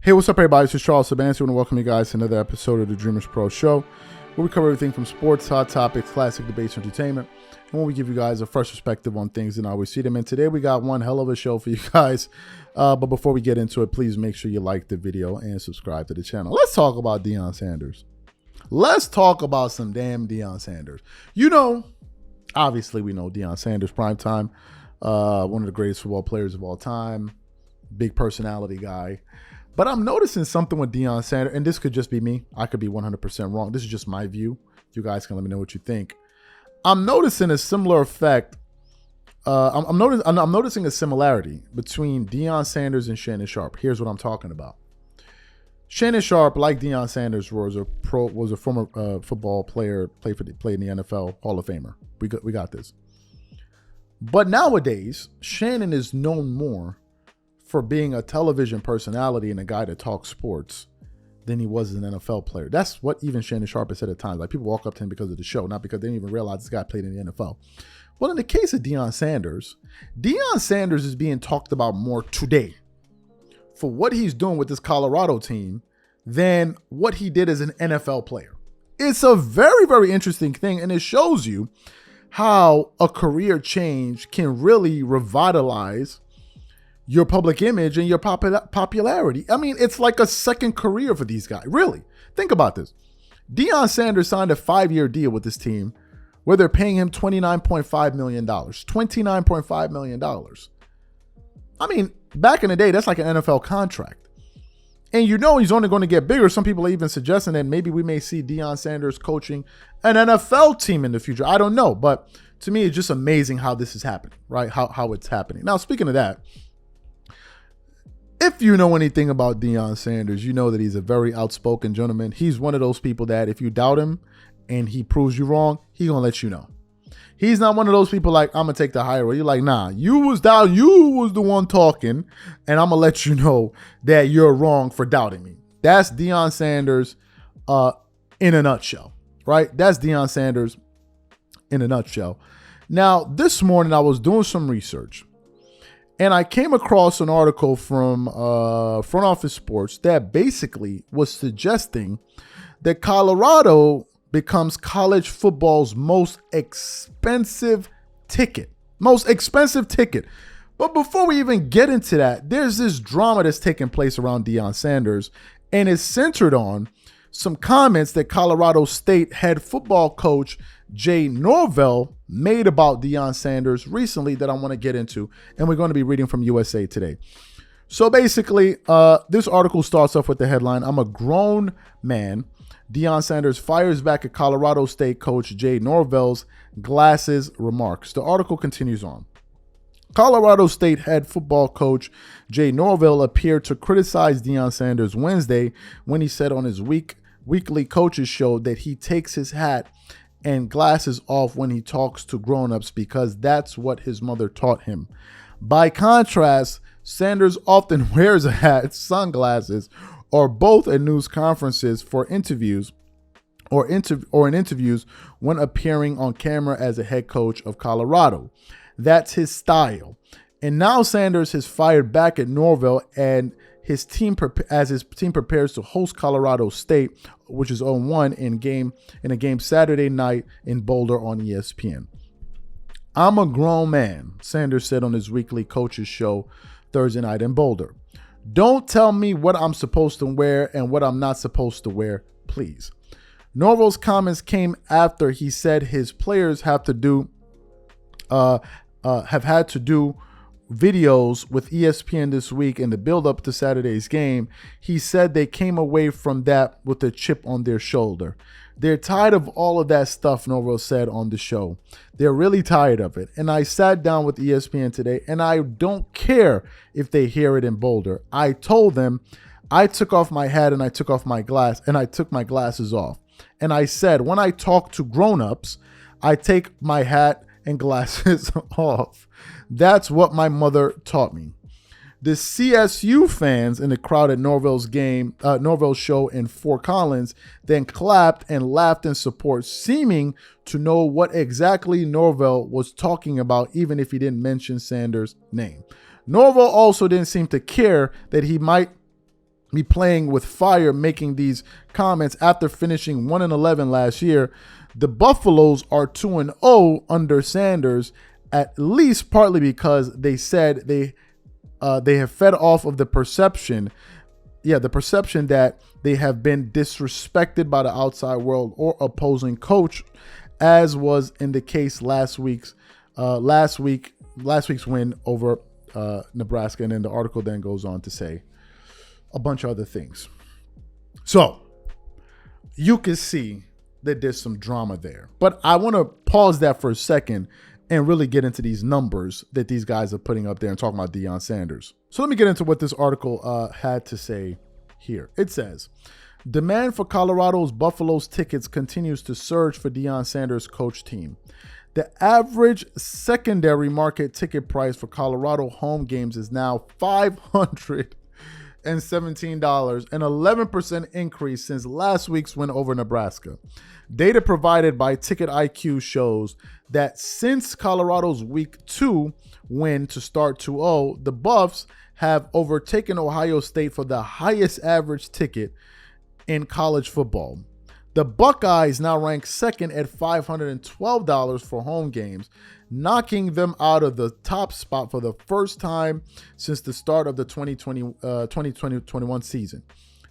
Hey, what's up, everybody? This is Charles Sabansi. I want to welcome you guys to another episode of the Dreamerspro Show, where we cover everything from sports, hot topics, classic debates, entertainment, and when we give you guys a fresh perspective on things and how we see them. And today we got one hell of a show for you guys. But before we get into it, please make sure you like the video and subscribe to the channel. Let's talk about Deion Sanders. Let's talk about some damn Deion Sanders. You know, obviously we know Deion Sanders, primetime, one of the greatest football players of all time, big personality guy. But I'm noticing something with Deion Sanders, and this could just be me. I could be 100% wrong. This is just my view. You guys can let me know what you think. I'm noticing a similar effect. I'm noticing a similarity between Deion Sanders and Shannon Sharpe. Here's what I'm talking about. Shannon Sharpe, like Deion Sanders, was a former football player, played in the NFL, Hall of Famer. We got this. But nowadays, Shannon is known more for being a television personality and a guy that talks sports than he was as an NFL player. That's what even Shannon Sharpe has said at times. Like, people walk up to him because of the show, not because they didn't even realize this guy played in the NFL. Well, in the case of Deion Sanders is being talked about more today for what he's doing with this Colorado team than what he did as an NFL player. It's a very, very interesting thing, and it shows you how a career change can really revitalize your public image and your popularity. I mean, it's like a second career for these guys. Really, think about this. Deion Sanders signed a 5-year deal with this team where they're paying him $29.5 million. $29.5 million. I mean, back in the day, that's like an NFL contract. And you know he's only going to get bigger. Some people are even suggesting that maybe we may see Deion Sanders coaching an NFL team in the future. I don't know. But to me, it's just amazing how this is happening, right? How it's happening. Now, speaking of that, if you know anything about Deion Sanders, you know that he's a very outspoken gentleman. He's one of those people that if you doubt him and he proves you wrong, he's going to let you know. He's not one of those people like, I'm going to take the higher road. You're like, nah, you was the one talking, and I'm going to let you know that you're wrong for doubting me. That's Deion Sanders in a nutshell, right? That's Deion Sanders in a nutshell. Now, this morning I was doing some research, and I came across an article from Front Office Sports that basically was suggesting that Colorado becomes college football's most expensive ticket. Most expensive ticket. But before we even get into that, there's this drama that's taking place around Deion Sanders, and it's centered on some comments that Colorado State head football coach Jay Norvell made about Deion Sanders recently that I want to get into, and we're going to be reading from USA Today. So basically, this article starts off with the headline, "I'm a grown man. Deion Sanders fires back at Colorado State coach Jay Norvell's glasses remarks." The article continues on. Colorado State head football coach Jay Norvell appeared to criticize Deion Sanders Wednesday when he said on his weekly coaches show that he takes his hat and glasses off when he talks to grown-ups because that's what his mother taught him. By contrast, Sanders often wears a hat, sunglasses, or both at news conferences for interviews or in interviews when appearing on camera as a head coach of Colorado. That's his style. And now Sanders has fired back at Norvell and his team prepares to host Colorado State, which is 0-1 in a game Saturday night in Boulder on ESPN. "I'm a grown man," Sanders said on his weekly coaches show Thursday night in Boulder. "Don't tell me what I'm supposed to wear and what I'm not supposed to wear, please." Norvell's comments came after he said his players have had to do videos with ESPN this week in the build-up to Saturday's game. He said they came away from that with a chip on their shoulder. "They're tired of all of that stuff," Norvell said on the show. "They're really tired of it. And I sat down with ESPN today, and I don't care if they hear it in Boulder. I told them I took off my hat and I took off my glass and I took my glasses off. And I said, when I talk to grown-ups, I take my hat and glasses off. That's what my mother taught me." The CSU fans in the crowd at Norvell's show in Fort Collins then clapped and laughed in support, seeming to know what exactly Norvell was talking about, even if he didn't mention Sanders' name. Norvell also didn't seem to care that he might me playing with fire, making these comments after finishing 1-11 last year. The Buffaloes are 2-0 under Sanders, at least partly because they said they have fed off of the perception that they have been disrespected by the outside world or opposing coach, as was in the case last week's win over Nebraska. And then the article then goes on to say a bunch of other things. So you can see that there's some drama there, but I want to pause that for a second and really get into these numbers that these guys are putting up there and talking about Deion Sanders. So let me get into what this article had to say here. It says, demand for Colorado's Buffaloes tickets continues to surge for Deion Sanders' coach team. The average secondary market ticket price for Colorado home games is now $517, an 11% increase since last week's win over Nebraska. Data provided by Ticket IQ shows that since Colorado's Week 2 win to start 2-0, the Buffs have overtaken Ohio State for the highest average ticket in college football. The Buckeyes now rank second at $512 for home games, knocking them out of the top spot for the first time since the start of the 2020-21 season.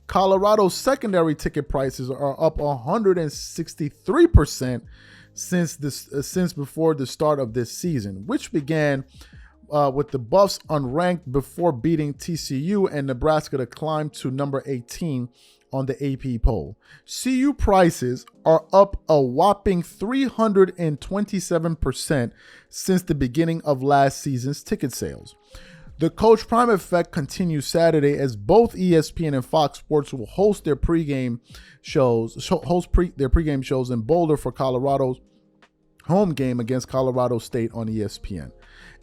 Colorado's secondary ticket prices are up 163% since before the start of this season, which began with the Buffs unranked before beating TCU and Nebraska to climb to number 18 on the AP poll. CU prices are up a whopping 327% since the beginning of last season's ticket sales. The Coach Prime effect continues Saturday as both ESPN and Fox Sports will host their pregame shows in Boulder for Colorado's home game against Colorado State on ESPN.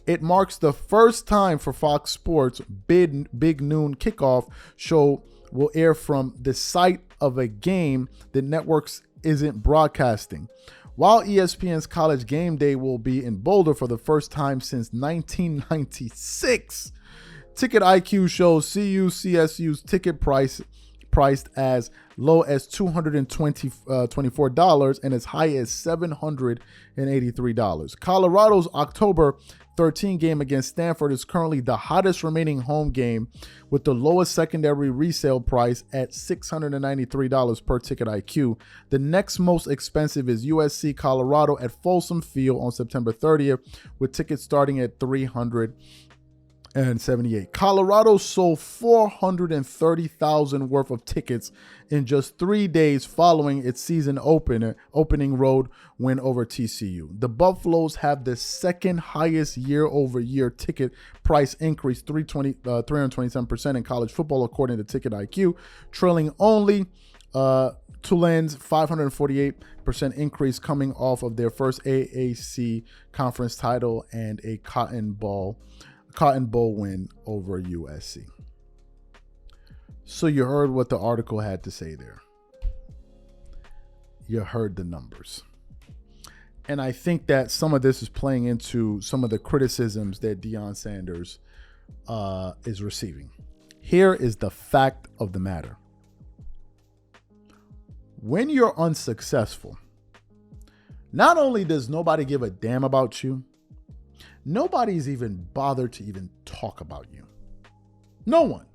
It marks the first time for Fox Sports' big noon kickoff show will air from the site of a game the networks isn't broadcasting, while ESPN's College Game Day will be in Boulder for the first time since 1996. Ticket IQ shows CSU's ticket priced as low as $224 and as high as $783. Colorado's October 13 game against Stanford is currently the hottest remaining home game, with the lowest secondary resale price at $693 per Ticket IQ. The next most expensive is USC Colorado at Folsom Field on September 30th, with tickets starting at $378. Colorado sold 430,000 worth of tickets in just 3 days following its season opening road win over TCU. The Buffaloes have the second highest year-over-year ticket price increase, 327% in college football, according to Ticket IQ, trailing only Tulane's 548% increase coming off of their first AAC conference title and a Cotton Bowl win over USC. So you heard what the article had to say there. You heard the numbers. And I think that some of this is playing into some of the criticisms that Deion Sanders is receiving. Here is the fact of the matter. When you're unsuccessful, not only does nobody give a damn about you, nobody's even bothered to even talk about you. No one.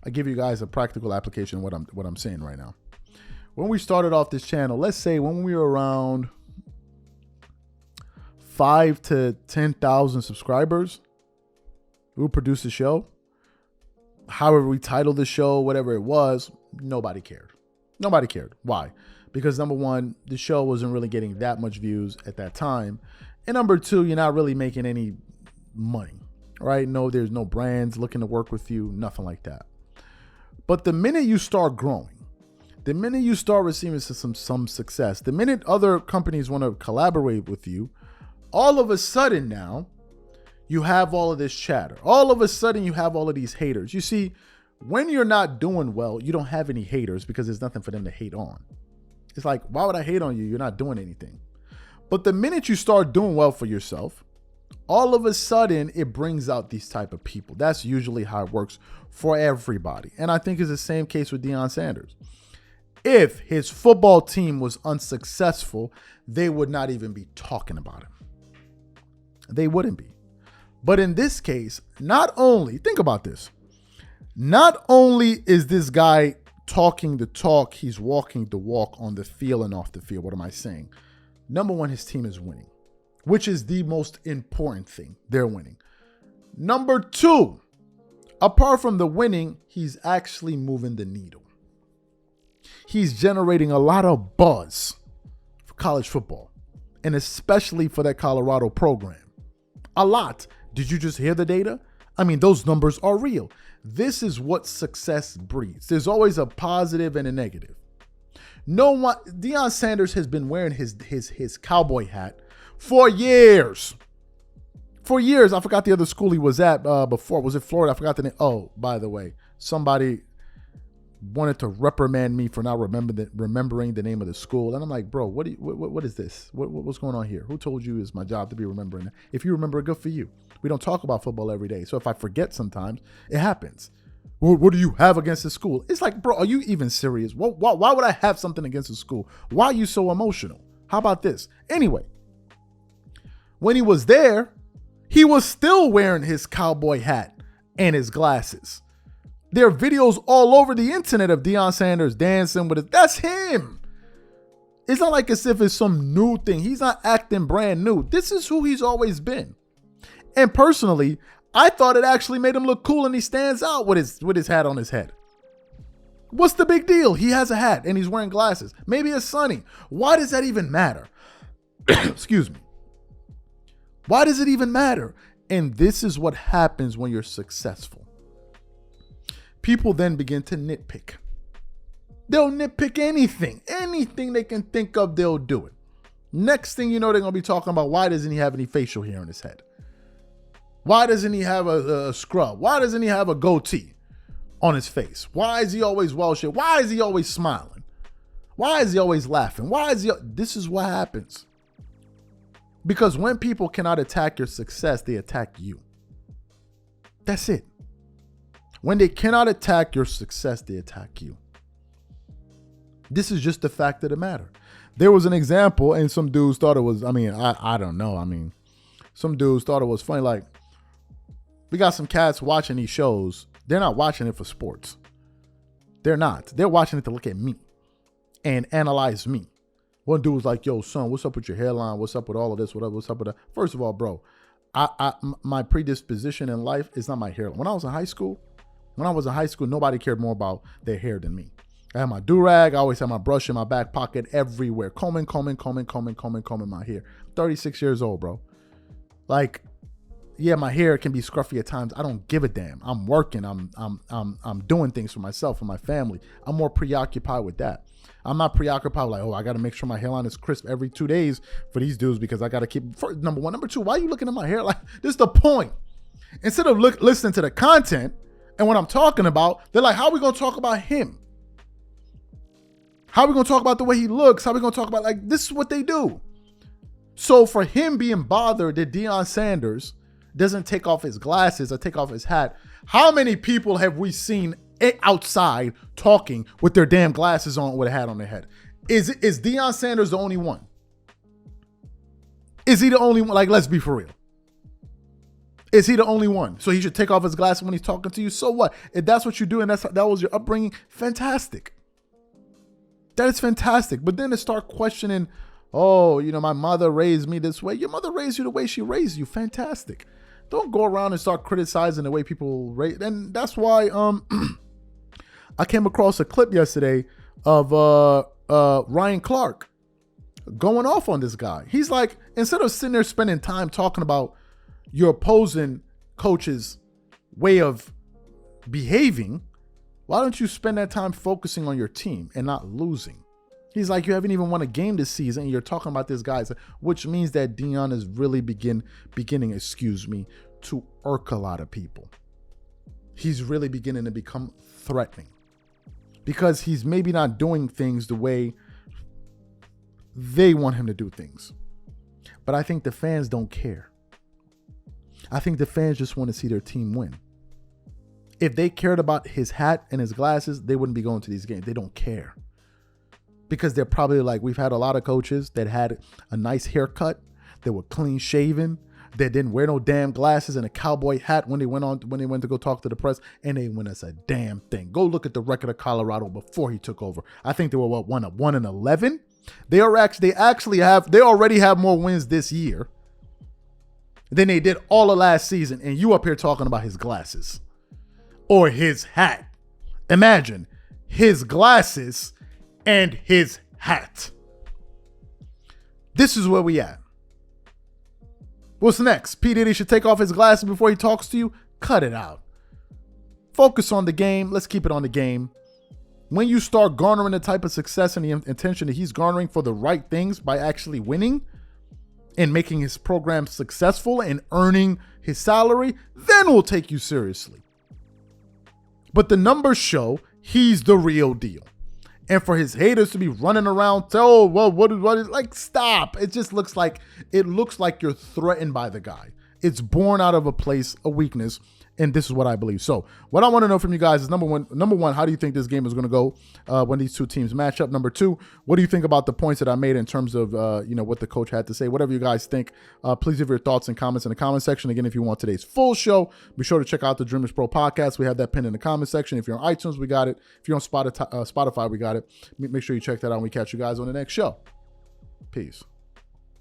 I give you guys a practical application of what I'm saying right now. When we started off this channel, let's say when we were around 5 to 10,000 subscribers, we would produce a show. However we titled the show, whatever it was, nobody cared. Nobody cared. Why? Because number one, the show wasn't really getting that much views at that time. And number two, you're not really making any money, right? No, there's no brands looking to work with you, nothing like that. But the minute you start growing, the minute you start receiving some success, the minute other companies want to collaborate with you, all of a sudden now, you have all of this chatter. All of a sudden, you have all of these haters. You see, when you're not doing well, you don't have any haters because there's nothing for them to hate on. It's like, why would I hate on you? You're not doing anything. But the minute you start doing well for yourself, all of a sudden it brings out these type of people. That's usually how it works for everybody. And I think it's the same case with Deion Sanders. If his football team was unsuccessful, they would not even be talking about him. They wouldn't be. But in this case, not only, think about this, not only is this guy talking the talk, he's walking the walk on the field and off the field. What am I saying? Number one, his team is winning, which is the most important thing. They're winning. Number two, apart from the winning, he's actually moving the needle. He's generating a lot of buzz for college football, and especially for that Colorado program. A lot. Did you just hear the data? I mean, those numbers are real. This is what success breeds. There's always a positive and a negative. No one, Deion Sanders has been wearing his cowboy hat for years. For years. I forgot the other school he was at before. Was it Florida? I forgot the name. Oh, by the way, somebody wanted to reprimand me for not remembering the name of the school. And I'm like, bro, what is this? What's going on here? Who told you it's my job to be remembering that? If you remember it, good for you. We don't talk about football every day. So if I forget sometimes, it happens. What do you have against the school? It's like, bro, are you even serious? Why would I have something against the school? Why are you so emotional? How about this? Anyway, when he was there, he was still wearing his cowboy hat and his glasses. There are videos all over the internet of Deion Sanders dancing with it. That's him. It's not like as if it's some new thing. He's not acting brand new. This is who he's always been. And personally, I thought it actually made him look cool and he stands out with his hat on his head. What's the big deal? He has a hat and he's wearing glasses. Maybe it's sunny. Why does that even matter? Excuse me. Why does it even matter? And this is what happens when you're successful. People then begin to nitpick. They'll nitpick anything. Anything they can think of, they'll do it. Next thing you know, they're going to be talking about why doesn't he have any facial hair on his head? Why doesn't he have a scrub? Why doesn't he have a goatee on his face? Why is he always well-shaped? Why is he always smiling? Why is he always laughing? This is what happens. Because when people cannot attack your success, they attack you. That's it. When they cannot attack your success, they attack you. This is just the fact of the matter. There was an example, and some dudes thought it was, I don't know. Some dudes thought it was funny. Like, we got some cats watching these shows. They're not watching it for sports. They're not. They're watching it to look at me and analyze me. One dude was like, yo, son, what's up with your hairline? What's up with all of this? What's up with that? First of all, bro, my predisposition in life is not my hairline. When I was in high school, nobody cared more about their hair than me. I had my do-rag. I always had my brush in my back pocket everywhere. Combing my hair. 36 years old, bro. Like, yeah, my hair can be scruffy at times. I don't give a damn. I'm working. I'm doing things for myself and my family. I'm more preoccupied with that. I'm not preoccupied like, I got to make sure my hairline is crisp every 2 days for these dudes because I got to keep, number one. Number two, why are you looking at my hair? Like, this is the point. Instead of listening to the content and what I'm talking about, they're like, how are we going to talk about him? How are we going to talk about the way he looks? How are we going to talk about, like, this is what they do. So for him being bothered that Deion Sanders doesn't take off his glasses or take off his hat, how many people have we seen outside talking with their damn glasses on with a hat on their head? Is Deion Sanders the only one? Is he the only one? Like, let's be for real. Is he the only one? So he should take off his glasses when he's talking to you? So what? If that's what you do and that was your upbringing, fantastic. That is fantastic. But then to start questioning, my mother raised me this way. Your mother raised you the way she raised you. Fantastic. Don't go around and start criticizing the way people raise. And that's why I came across a clip yesterday of Ryan Clark going off on this guy. He's like, instead of sitting there spending time talking about your opposing coach's way of behaving, why don't you spend that time focusing on your team and not losing? He's like, you haven't even won a game this season and you're talking about this guy, which means that Deion is really beginning, to irk a lot of people. He's really beginning to become threatening because he's maybe not doing things the way they want him to do things. But I think the fans don't care. I think the fans just want to see their team win. If they cared about his hat and his glasses, they wouldn't be going to these games. They don't care. Because they're probably like, we've had a lot of coaches that had a nice haircut, that were clean shaven, that didn't wear no damn glasses and a cowboy hat when they went to go talk to the press, and they win us a damn thing. Go look at the record of Colorado before he took over. I think they were 1-11. They already have more wins this year than they did all of last season, and you up here talking about his glasses or his hat. Imagine his glasses and his hat. This is where we at. What's next? P. Diddy should take off his glasses before he talks to you? Cut it out. Focus on the game. Let's keep it on the game. When you start garnering the type of success and the attention that he's garnering for the right things by actually winning and making his program successful and earning his salary, then we'll take you seriously. But the numbers show he's the real deal. And for his haters to be running around, what is like, stop. It just looks like you're threatened by the guy. It's born out of a place of weakness. And this is what I believe. So what I want to know from you guys is number one, how do you think this game is going to go when these two teams match up? Number two, what do you think about the points that I made in terms of, what the coach had to say? Whatever you guys think, please leave your thoughts and comments in the comment section. Again, if you want today's full show, be sure to check out the Dreamerspro podcast. We have that pinned in the comment section. If you're on iTunes, we got it. If you're on Spotify, we got it. Make sure you check that out and we catch you guys on the next show. Peace.